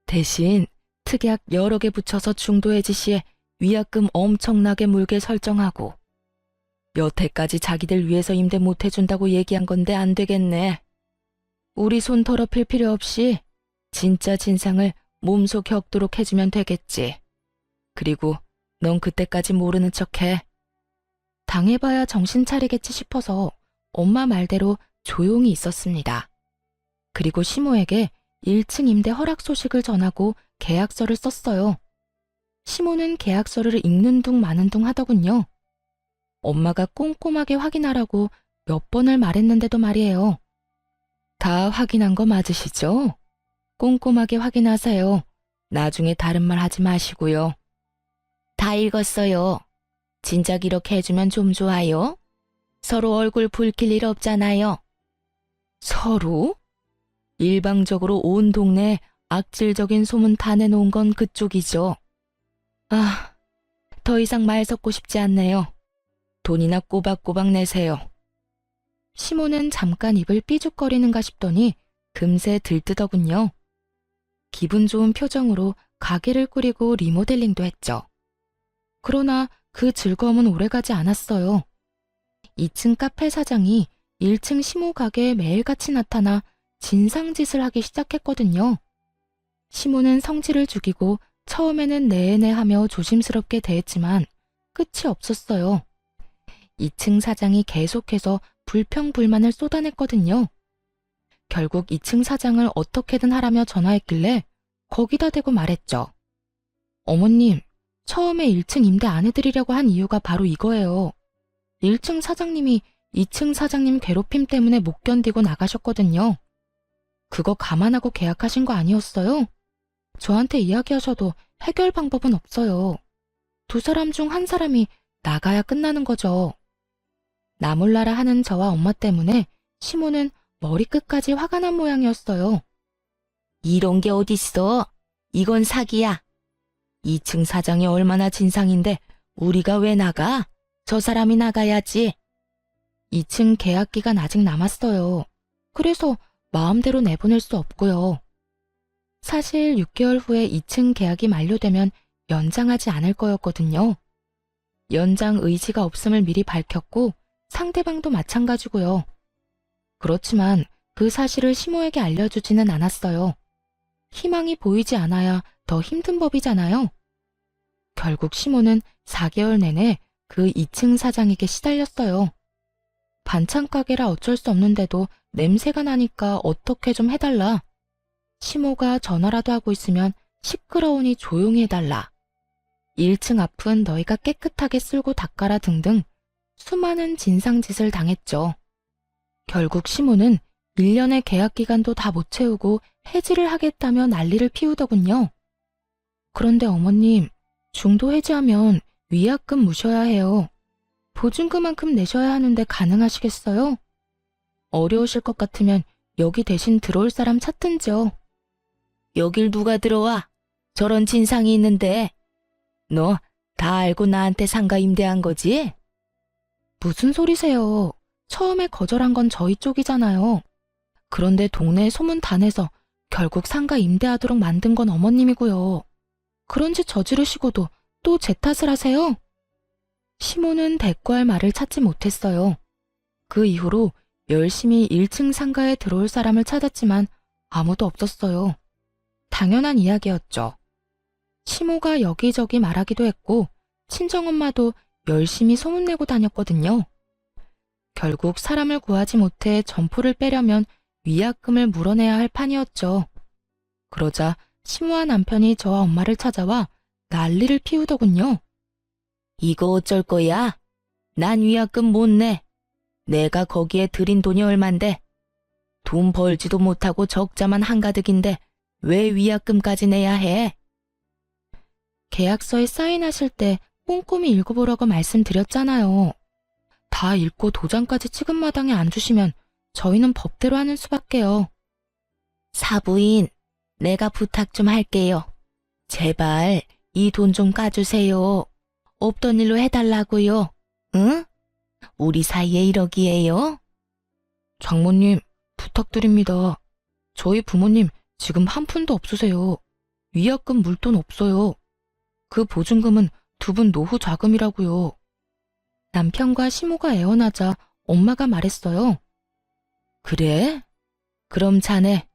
대신 특약 여러 개 붙여서 중도해지 시에 위약금 엄청나게 물게 설정하고 여태까지 자기들 위해서 임대 못해준다고 얘기한 건데 안 되겠네. 우리 손 더럽힐 필요 없이 진짜 진상을 몸소 겪도록 해주면 되겠지. 그리고 넌 그때까지 모르는 척해. 당해봐야 정신 차리겠지 싶어서 엄마 말대로 조용히 있었습니다. 그리고 시모에게 1층 임대 허락 소식을 전하고 계약서를 썼어요. 시모는 계약서를 읽는 둥 마는 둥 하더군요. 엄마가 꼼꼼하게 확인하라고 몇 번을 말했는데도 말이에요. 다 확인한 거 맞으시죠? 꼼꼼하게 확인하세요. 나중에 다른 말 하지 마시고요. 다 읽었어요. 진작 이렇게 해주면 좀 좋아요. 서로 얼굴 붉힐 일 없잖아요. 서로? 일방적으로 온 동네에 악질적인 소문 다 내놓은 건 그쪽이죠. 아, 더 이상 말 섞고 싶지 않네요. 돈이나 꼬박꼬박 내세요. 시모는 잠깐 입을 삐죽거리는가 싶더니 금세 들뜨더군요. 기분 좋은 표정으로 가게를 꾸리고 리모델링도 했죠. 그러나 그 즐거움은 오래가지 않았어요. 2층 카페 사장이 1층 시모 가게에 매일같이 나타나 진상짓을 하기 시작했거든요. 시모는 성질을 죽이고 처음에는 내내 하며 조심스럽게 대했지만 끝이 없었어요. 2층 사장이 계속해서 불평불만을 쏟아냈거든요. 결국 2층 사장을 어떻게든 하라며 전화했길래 거기다 대고 말했죠. 어머님, 처음에 1층 임대 안 해드리려고 한 이유가 바로 이거예요. 1층 사장님이 2층 사장님 괴롭힘 때문에 못 견디고 나가셨거든요. 그거 감안하고 계약하신 거 아니었어요? 저한테 이야기하셔도 해결 방법은 없어요. 두 사람 중 한 사람이 나가야 끝나는 거죠. 나 몰라라 하는 저와 엄마 때문에 시모는 머리끝까지 화가 난 모양이었어요. 이런 게 어딨어? 이건 사기야. 2층 사장이 얼마나 진상인데 우리가 왜 나가? 저 사람이 나가야지. 2층 계약 기간 아직 남았어요. 그래서 마음대로 내보낼 수 없고요. 사실 6개월 후에 2층 계약이 만료되면 연장하지 않을 거였거든요. 연장 의지가 없음을 미리 밝혔고 상대방도 마찬가지고요. 그렇지만 그 사실을 시모에게 알려주지는 않았어요. 희망이 보이지 않아야 더 힘든 법이잖아요. 결국 시모는 4개월 내내 그 2층 사장에게 시달렸어요. 반찬 가게라 어쩔 수 없는데도 냄새가 나니까 어떻게 좀 해달라. 시모가 전화라도 하고 있으면 시끄러우니 조용히 해달라. 1층 앞은 너희가 깨끗하게 쓸고 닦아라 등등 수많은 진상짓을 당했죠. 결국 시모는 1년의 계약 기간도 다 못 채우고 해지를 하겠다며 난리를 피우더군요. 그런데 어머님, 중도 해지하면 위약금 무셔야 해요. 보증금만큼 내셔야 하는데 가능하시겠어요? 어려우실 것 같으면 여기 대신 들어올 사람 찾든지요. 여길 누가 들어와? 저런 진상이 있는데. 너 다 알고 나한테 상가 임대한 거지? 무슨 소리세요? 처음에 거절한 건 저희 쪽이잖아요. 그런데 동네에 소문 다 내서 결국 상가 임대하도록 만든 건 어머님이고요. 그런 짓 저지르시고도 또 제 탓을 하세요? 시모는 대꾸할 말을 찾지 못했어요. 그 이후로 열심히 1층 상가에 들어올 사람을 찾았지만 아무도 없었어요. 당연한 이야기였죠. 시모가 여기저기 말하기도 했고 친정엄마도 열심히 소문내고 다녔거든요. 결국 사람을 구하지 못해 점포를 빼려면 위약금을 물어내야 할 판이었죠. 그러자 시모와 남편이 저와 엄마를 찾아와 난리를 피우더군요. 이거 어쩔 거야? 난 위약금 못 내. 내가 거기에 들인 돈이 얼만데. 돈 벌지도 못하고 적자만 한가득인데 왜 위약금까지 내야 해? 계약서에 사인하실 때 꼼꼼히 읽어보라고 말씀드렸잖아요. 다 읽고 도장까지 찍은 마당에 안 주시면 저희는 법대로 하는 수밖에요. 사부인, 내가 부탁 좀 할게요. 제발 이 돈 좀 까주세요. 없던 일로 해달라고요. 응? 우리 사이에 이러기에요? 장모님, 부탁드립니다. 저희 부모님 지금 한 푼도 없으세요. 위약금 물돈 없어요. 그 보증금은 두 분 노후 자금이라고요. 남편과 시모가 애원하자 엄마가 말했어요. 그래? 그럼 자네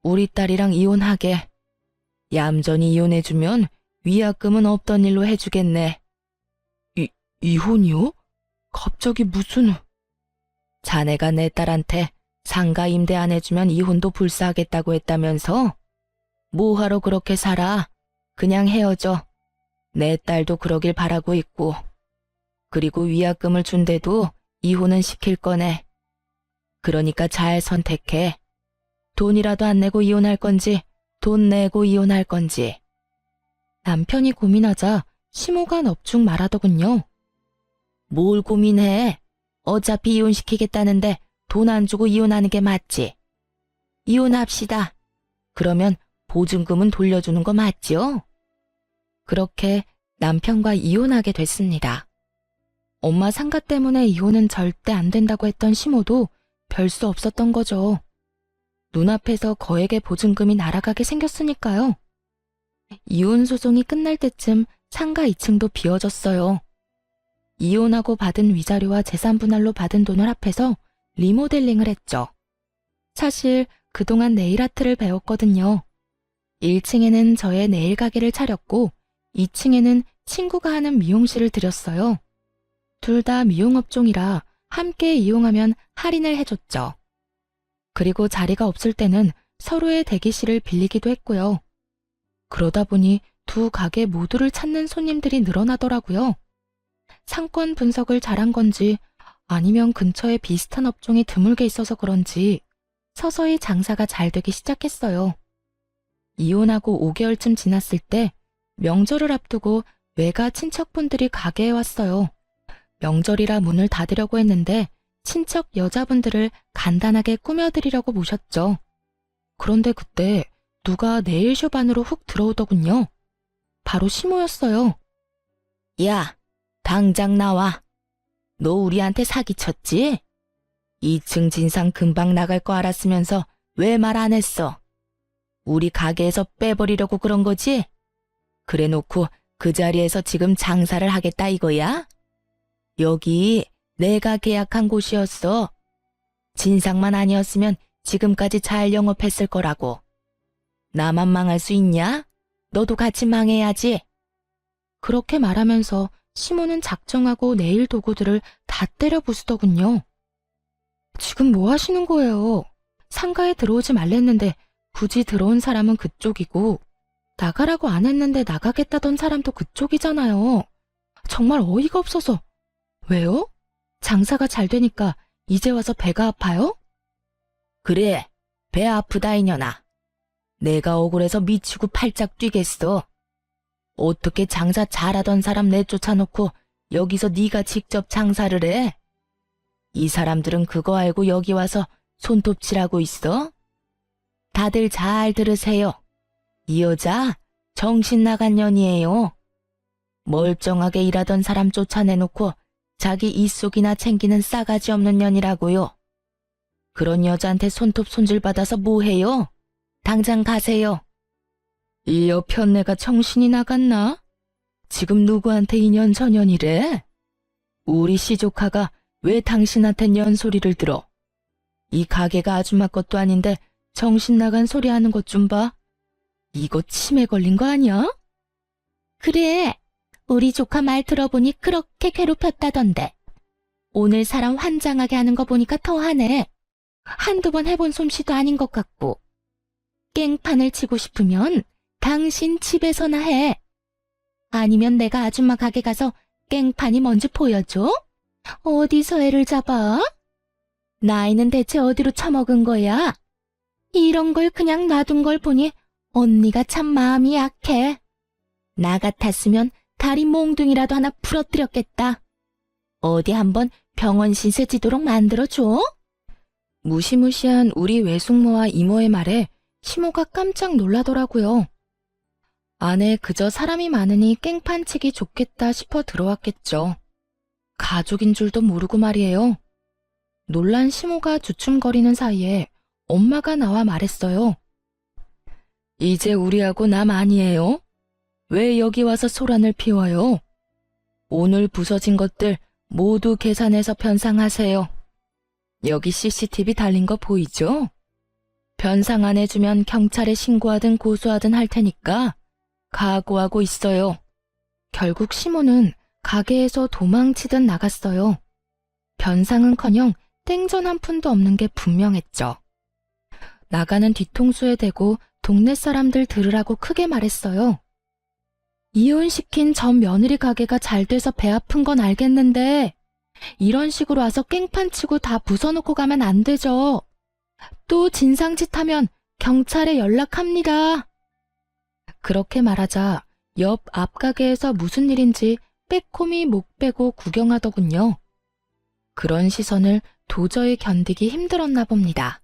우리 딸이랑 이혼하게. 얌전히 이혼해주면 위약금은 없던 일로 해주겠네. 이혼이요? 갑자기 무슨... 자네가 내 딸한테 상가 임대 안 해주면 이혼도 불사하겠다고 했다면서? 뭐하러 그렇게 살아? 그냥 헤어져. 내 딸도 그러길 바라고 있고. 그리고 위약금을 준대도 이혼은 시킬 거네. 그러니까 잘 선택해. 돈이라도 안 내고 이혼할 건지 돈 내고 이혼할 건지. 남편이 고민하자 시모가 넙죽 말하더군요. 뭘 고민해? 어차피 이혼시키겠다는데 돈 안 주고 이혼하는 게 맞지? 이혼합시다. 그러면 보증금은 돌려주는 거 맞죠? 그렇게 남편과 이혼하게 됐습니다. 엄마 상가 때문에 이혼은 절대 안 된다고 했던 시모도 별 수 없었던 거죠. 눈앞에서 거액의 보증금이 날아가게 생겼으니까요. 이혼 소송이 끝날 때쯤 상가 2층도 비어졌어요. 이혼하고 받은 위자료와 재산 분할로 받은 돈을 합해서 리모델링을 했죠. 사실 그동안 네일아트를 배웠거든요. 1층에는 저의 네일 가게를 차렸고 2층에는 친구가 하는 미용실을 들였어요. 둘 다 미용업종이라 함께 이용하면 할인을 해줬죠. 그리고 자리가 없을 때는 서로의 대기실을 빌리기도 했고요. 그러다 보니 두 가게 모두를 찾는 손님들이 늘어나더라고요. 상권 분석을 잘한 건지 아니면 근처에 비슷한 업종이 드물게 있어서 그런지 서서히 장사가 잘 되기 시작했어요. 이혼하고 5개월쯤 지났을 때 명절을 앞두고 외가 친척분들이 가게에 왔어요. 명절이라 문을 닫으려고 했는데 친척 여자분들을 간단하게 꾸며드리려고 모셨죠. 그런데 그때 누가 네일숍 안으로 훅 들어오더군요. 바로 시모였어요. 야, 당장 나와. 너 우리한테 사기쳤지? 2층 진상 금방 나갈 거 알았으면서 왜 말 안 했어? 우리 가게에서 빼버리려고 그런 거지? 그래 놓고 그 자리에서 지금 장사를 하겠다 이거야? 여기 내가 계약한 곳이었어. 진상만 아니었으면 지금까지 잘 영업했을 거라고. 나만 망할 수 있냐? 너도 같이 망해야지. 그렇게 말하면서 시모는 작정하고 네일 도구들을 다 때려 부수더군요. 지금 뭐 하시는 거예요? 상가에 들어오지 말랬는데 굳이 들어온 사람은 그쪽이고 나가라고 안 했는데 나가겠다던 사람도 그쪽이잖아요. 정말 어이가 없어서. 왜요? 장사가 잘 되니까 이제 와서 배가 아파요? 그래, 배 아프다 이년아. 내가 억울해서 미치고 팔짝 뛰겠어. 어떻게 장사 잘하던 사람 내쫓아놓고 여기서 네가 직접 장사를 해? 이 사람들은 그거 알고 여기 와서 손톱질하고 있어? 다들 잘 들으세요. 이 여자 정신 나간 년이에요. 멀쩡하게 일하던 사람 쫓아내놓고 자기 이속이나 챙기는 싸가지 없는 년이라고요. 그런 여자한테 손톱 손질받아서 뭐해요? 당장 가세요. 이 여편 내가 정신이 나갔나? 지금 누구한테 이년저년이래? 우리 시조카가 왜 당신한텐 연소리를 들어? 이 가게가 아줌마 것도 아닌데 정신 나간 소리 하는 것 좀 봐. 이거 치매 걸린 거 아니야? 그래, 우리 조카 말 들어보니 그렇게 괴롭혔다던데. 오늘 사람 환장하게 하는 거 보니까 더하네. 한두 번 해본 솜씨도 아닌 것 같고. 깽판을 치고 싶으면 당신 집에서나 해. 아니면 내가 아줌마 가게 가서 깽판이 뭔지 보여줘? 어디서 애를 잡아? 나이는 대체 어디로 처먹은 거야? 이런 걸 그냥 놔둔 걸 보니 언니가 참 마음이 약해. 나 같았으면 다리 몽둥이라도 하나 부러뜨렸겠다. 어디 한번 병원 신세 지도록 만들어줘? 무시무시한 우리 외숙모와 이모의 말에 시모가 깜짝 놀라더라고요. 안에 그저 사람이 많으니 깽판치기 좋겠다 싶어 들어왔겠죠. 가족인 줄도 모르고 말이에요. 놀란 시모가 주춤거리는 사이에 엄마가 나와 말했어요. 이제 우리하고 남 아니에요? 왜 여기 와서 소란을 피워요? 오늘 부서진 것들 모두 계산해서 변상하세요. 여기 CCTV 달린 거 보이죠? 변상 안 해주면 경찰에 신고하든 고소하든 할 테니까 각오하고 있어요. 결국 시모는 가게에서 도망치듯 나갔어요. 변상은커녕 땡전 한 푼도 없는 게 분명했죠. 나가는 뒤통수에 대고 동네 사람들 들으라고 크게 말했어요. 이혼시킨 전 며느리 가게가 잘 돼서 배 아픈 건 알겠는데 이런 식으로 와서 깽판치고 다 부숴놓고 가면 안 되죠. 또 진상짓 하면 경찰에 연락합니다. 그렇게 말하자 옆 앞가게에서 무슨 일인지 빼꼼히 목 빼고 구경하더군요. 그런 시선을 도저히 견디기 힘들었나 봅니다.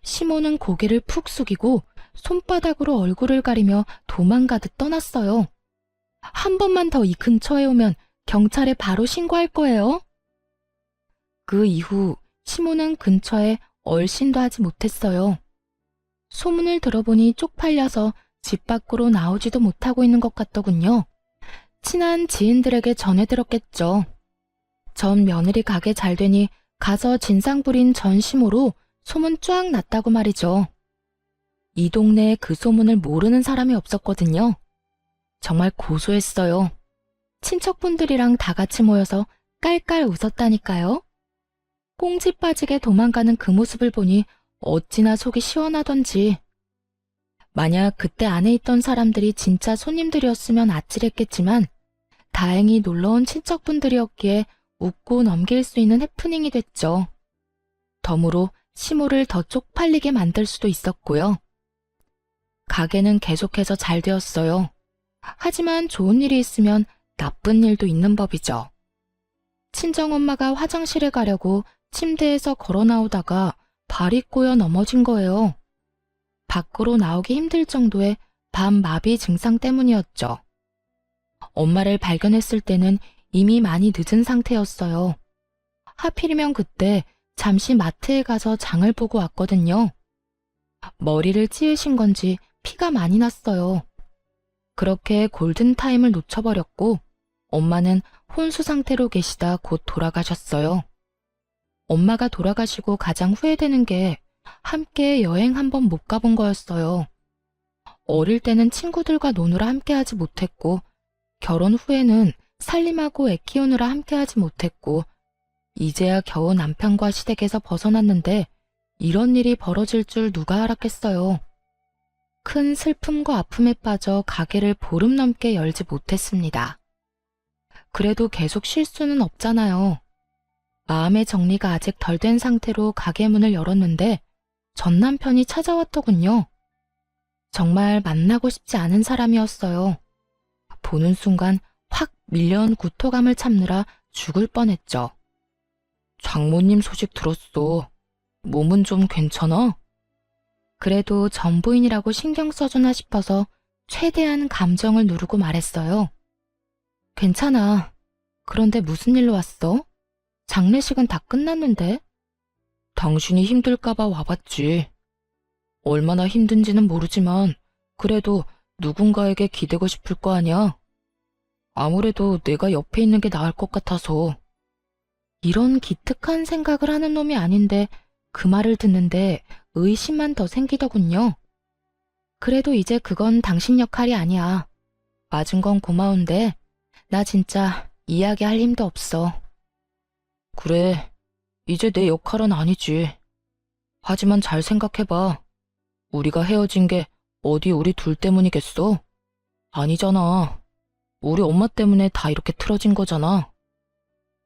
시모는 고개를 푹 숙이고 손바닥으로 얼굴을 가리며 도망가듯 떠났어요. 한 번만 더 이 근처에 오면 경찰에 바로 신고할 거예요. 그 이후 시모는 근처에 얼씬도 하지 못했어요. 소문을 들어보니 쪽팔려서 집 밖으로 나오지도 못하고 있는 것 같더군요. 친한 지인들에게 전해 들었겠죠. 전 며느리 가게 잘 되니 가서 진상 부린 전 시모로 소문 쫙 났다고 말이죠. 이 동네에 그 소문을 모르는 사람이 없었거든요. 정말 고소했어요. 친척분들이랑 다 같이 모여서 깔깔 웃었다니까요. 꽁지 빠지게 도망가는 그 모습을 보니 어찌나 속이 시원하던지. 만약 그때 안에 있던 사람들이 진짜 손님들이었으면 아찔했겠지만 다행히 놀러온 친척분들이었기에 웃고 넘길 수 있는 해프닝이 됐죠. 덤으로 시모를 더 쪽팔리게 만들 수도 있었고요. 가게는 계속해서 잘 되었어요. 하지만 좋은 일이 있으면 나쁜 일도 있는 법이죠. 친정엄마가 화장실에 가려고 침대에서 걸어 나오다가 발이 꼬여 넘어진 거예요. 밖으로 나오기 힘들 정도의 밤마비 증상 때문이었죠. 엄마를 발견했을 때는 이미 많이 늦은 상태였어요. 하필이면 그때 잠시 마트에 가서 장을 보고 왔거든요. 머리를 찌으신 건지 피가 많이 났어요. 그렇게 골든타임을 놓쳐버렸고 엄마는 혼수 상태로 계시다 곧 돌아가셨어요. 엄마가 돌아가시고 가장 후회되는 게 함께 여행 한번 못 가본 거였어요. 어릴 때는 친구들과 노느라 함께하지 못했고 결혼 후에는 살림하고 애 키우느라 함께하지 못했고 이제야 겨우 남편과 시댁에서 벗어났는데 이런 일이 벌어질 줄 누가 알았겠어요. 큰 슬픔과 아픔에 빠져 가게를 보름 넘게 열지 못했습니다. 그래도 계속 쉴 수는 없잖아요. 마음의 정리가 아직 덜 된 상태로 가게 문을 열었는데 전 남편이 찾아왔더군요. 정말 만나고 싶지 않은 사람이었어요. 보는 순간 확 밀려온 구토감을 참느라 죽을 뻔했죠. 장모님 소식 들었어. 몸은 좀 괜찮아? 그래도 전부인이라고 신경 써주나 싶어서 최대한 감정을 누르고 말했어요. 괜찮아. 그런데 무슨 일로 왔어? 장례식은 다 끝났는데? 당신이 힘들까봐 와봤지. 얼마나 힘든지는 모르지만 그래도 누군가에게 기대고 싶을 거 아냐? 아무래도 내가 옆에 있는 게 나을 것 같아서. 이런 기특한 생각을 하는 놈이 아닌데 그 말을 듣는데 의심만 더 생기더군요. 그래도 이제 그건 당신 역할이 아니야. 맞은 건 고마운데 나 진짜 이야기할 힘도 없어. 그래, 이제 내 역할은 아니지. 하지만 잘 생각해봐. 우리가 헤어진 게 어디 우리 둘 때문이겠어? 아니잖아. 우리 엄마 때문에 다 이렇게 틀어진 거잖아.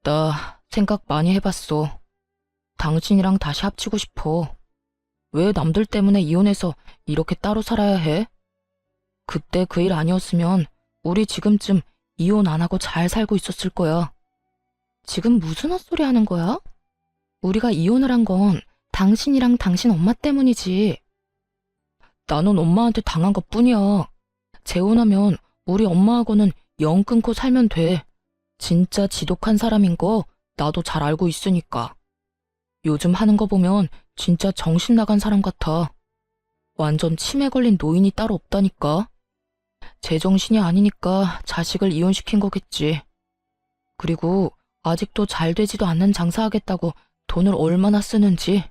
나 생각 많이 해봤어. 당신이랑 다시 합치고 싶어. 왜 남들 때문에 이혼해서 이렇게 따로 살아야 해? 그때 그 일 아니었으면 우리 지금쯤 이혼 안 하고 잘 살고 있었을 거야. 지금 무슨 헛소리 하는 거야? 우리가 이혼을 한 건 당신이랑 당신 엄마 때문이지. 나는 엄마한테 당한 것 뿐이야. 재혼하면 우리 엄마하고는 영 끊고 살면 돼. 진짜 지독한 사람인 거 나도 잘 알고 있으니까. 요즘 하는 거 보면 진짜 정신 나간 사람 같아. 완전 치매 걸린 노인이 따로 없다니까. 제정신이 아니니까 자식을 이혼시킨 거겠지. 그리고 아직도 잘 되지도 않는 장사하겠다고 돈을 얼마나 쓰는지.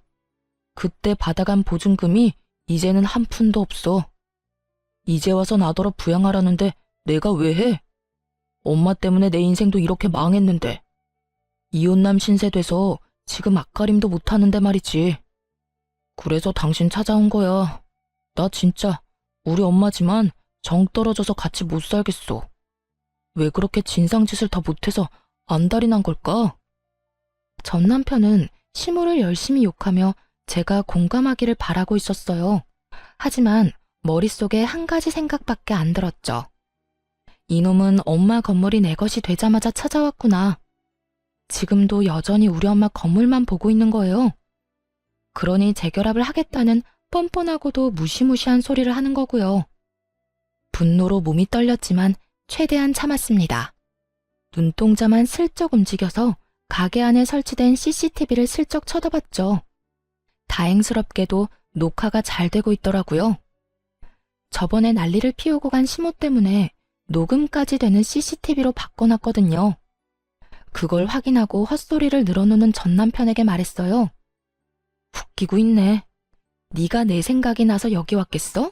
그때 받아간 보증금이 이제는 한 푼도 없어. 이제 와서 나더러 부양하라는데 내가 왜 해? 엄마 때문에 내 인생도 이렇게 망했는데. 이혼남 신세 돼서 지금 앞가림도 못하는데 말이지. 그래서 당신 찾아온 거야. 나 진짜 우리 엄마지만 정 떨어져서 같이 못 살겠어. 왜 그렇게 진상짓을 더 못해서 안달이 난 걸까? 전 남편은 시모를 열심히 욕하며 제가 공감하기를 바라고 있었어요. 하지만 머릿속에 한 가지 생각밖에 안 들었죠. 이놈은 엄마 건물이 내 것이 되자마자 찾아왔구나. 지금도 여전히 우리 엄마 건물만 보고 있는 거예요. 그러니 재결합을 하겠다는 뻔뻔하고도 무시무시한 소리를 하는 거고요. 분노로 몸이 떨렸지만 최대한 참았습니다. 눈동자만 슬쩍 움직여서 가게 안에 설치된 CCTV를 슬쩍 쳐다봤죠. 다행스럽게도 녹화가 잘 되고 있더라고요. 저번에 난리를 피우고 간 시모 때문에 녹음까지 되는 CCTV로 바꿔놨거든요. 그걸 확인하고 헛소리를 늘어놓는 전 남편에게 말했어요. 웃기고 있네. 네가 내 생각이 나서 여기 왔겠어?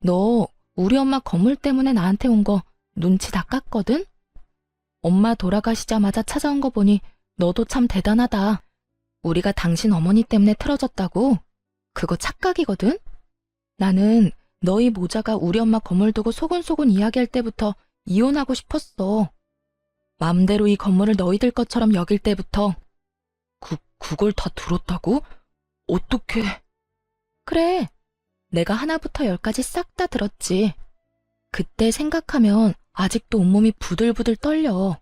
너 우리 엄마 건물 때문에 나한테 온 거 눈치 다 깠거든? 엄마 돌아가시자마자 찾아온 거 보니 너도 참 대단하다. 우리가 당신 어머니 때문에 틀어졌다고? 그거 착각이거든? 나는 너희 모자가 우리 엄마 건물 두고 소곤소곤 이야기할 때부터 이혼하고 싶었어. 맘대로 이 건물을 너희들 것처럼 여길 때부터. 그걸 다 들었다고? 어떻게? 그래, 내가 하나부터 열까지 싹 다 들었지. 그때 생각하면 아직도 온몸이 부들부들 떨려.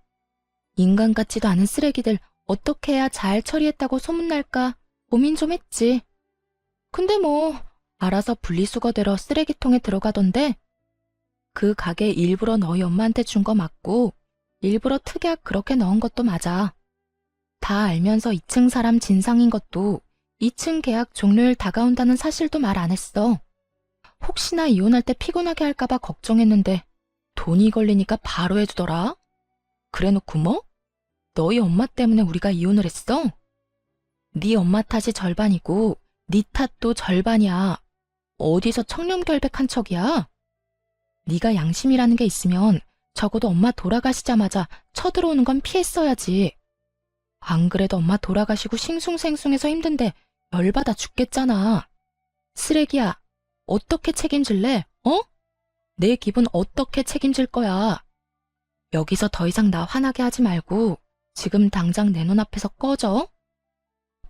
인간 같지도 않은 쓰레기들 어떻게 해야 잘 처리했다고 소문날까 고민 좀 했지. 근데 뭐 알아서 분리수거되러 쓰레기통에 들어가던데. 그 가게 일부러 너희 엄마한테 준 거 맞고 일부러 특약 그렇게 넣은 것도 맞아. 다 알면서 2층 사람 진상인 것도 2층 계약 종료일 다가온다는 사실도 말 안 했어. 혹시나 이혼할 때 피곤하게 할까봐 걱정했는데 돈이 걸리니까 바로 해주더라. 그래놓고 뭐? 너희 엄마 때문에 우리가 이혼을 했어? 네 엄마 탓이 절반이고 네 탓도 절반이야. 어디서 청렴결백한 척이야? 네가 양심이라는 게 있으면 적어도 엄마 돌아가시자마자 쳐들어오는 건 피했어야지. 안 그래도 엄마 돌아가시고 싱숭생숭해서 힘든데 열받아 죽겠잖아. 쓰레기야, 어떻게 책임질래? 어? 내 기분 어떻게 책임질 거야? 여기서 더 이상 나 화나게 하지 말고 지금 당장 내 눈앞에서 꺼져.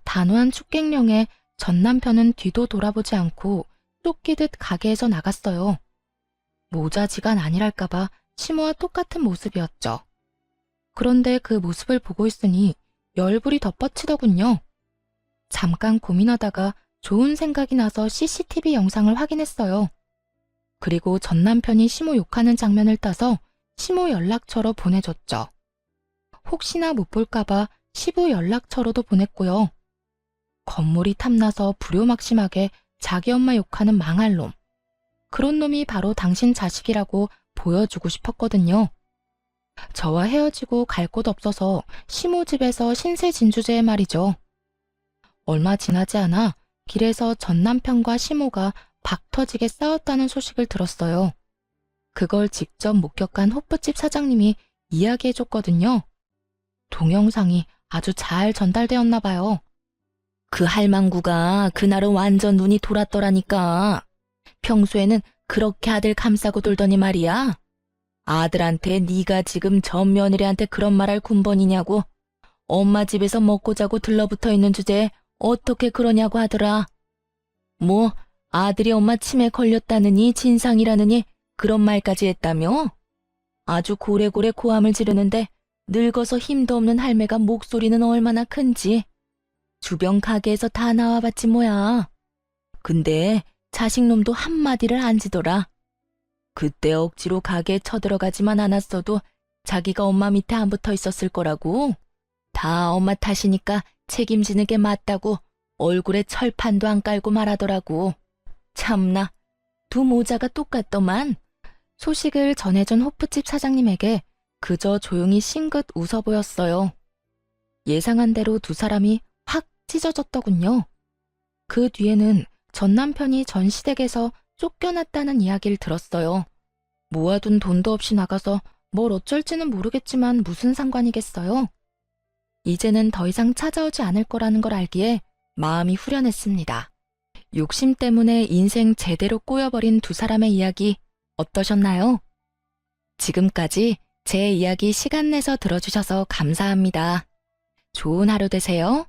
단호한 축객령에 전 남편은 뒤도 돌아보지 않고 쫓기듯 가게에서 나갔어요. 모자지간 아니랄까봐 시모와 똑같은 모습이었죠. 그런데 그 모습을 보고 있으니 열불이 덧뻗치더군요. 잠깐 고민하다가 좋은 생각이 나서 CCTV 영상을 확인했어요. 그리고 전 남편이 시모 욕하는 장면을 따서 시모 연락처로 보내줬죠. 혹시나 못 볼까봐 시부 연락처로도 보냈고요. 건물이 탐나서 불효막심하게 자기 엄마 욕하는 망할 놈. 그런 놈이 바로 당신 자식이라고 보여주고 싶었거든요. 저와 헤어지고 갈 곳 없어서 시모 집에서 신세진주제에 말이죠. 얼마 지나지 않아 길에서 전 남편과 시모가 박터지게 싸웠다는 소식을 들었어요. 그걸 직접 목격한 호프집 사장님이 이야기해줬거든요. 동영상이 아주 잘 전달되었나 봐요. 그 할망구가 그날은 완전 눈이 돌았더라니까. 평소에는 그렇게 아들 감싸고 돌더니 말이야. 아들한테 네가 지금 전 며느리한테 그런 말할 군번이냐고. 엄마 집에서 먹고 자고 들러붙어 있는 주제에 어떻게 그러냐고 하더라. 뭐 아들이 엄마 치매 걸렸다느니 진상이라느니 그런 말까지 했다며? 아주 고래고래 고함을 지르는데 늙어서 힘도 없는 할매가 목소리는 얼마나 큰지. 주변 가게에서 다 나와봤지 뭐야. 근데 자식놈도 한마디를 안 지더라. 그때 억지로 가게에 쳐들어가지만 않았어도 자기가 엄마 밑에 안 붙어 있었을 거라고. 다 엄마 탓이니까 책임지는 게 맞다고 얼굴에 철판도 안 깔고 말하더라고. 참나, 두 모자가 똑같더만. 소식을 전해준 호프집 사장님에게 그저 조용히 싱긋 웃어 보였어요. 예상한 대로 두 사람이 확 찢어졌더군요. 그 뒤에는 전 남편이 전시댁에서 쫓겨났다는 이야기를 들었어요. 모아둔 돈도 없이 나가서 뭘 어쩔지는 모르겠지만 무슨 상관이겠어요. 이제는 더 이상 찾아오지 않을 거라는 걸 알기에 마음이 후련했습니다. 욕심 때문에 인생 제대로 꼬여버린 두 사람의 이야기 어떠셨나요? 지금까지 제 이야기 시간 내서 들어주셔서 감사합니다. 좋은 하루 되세요.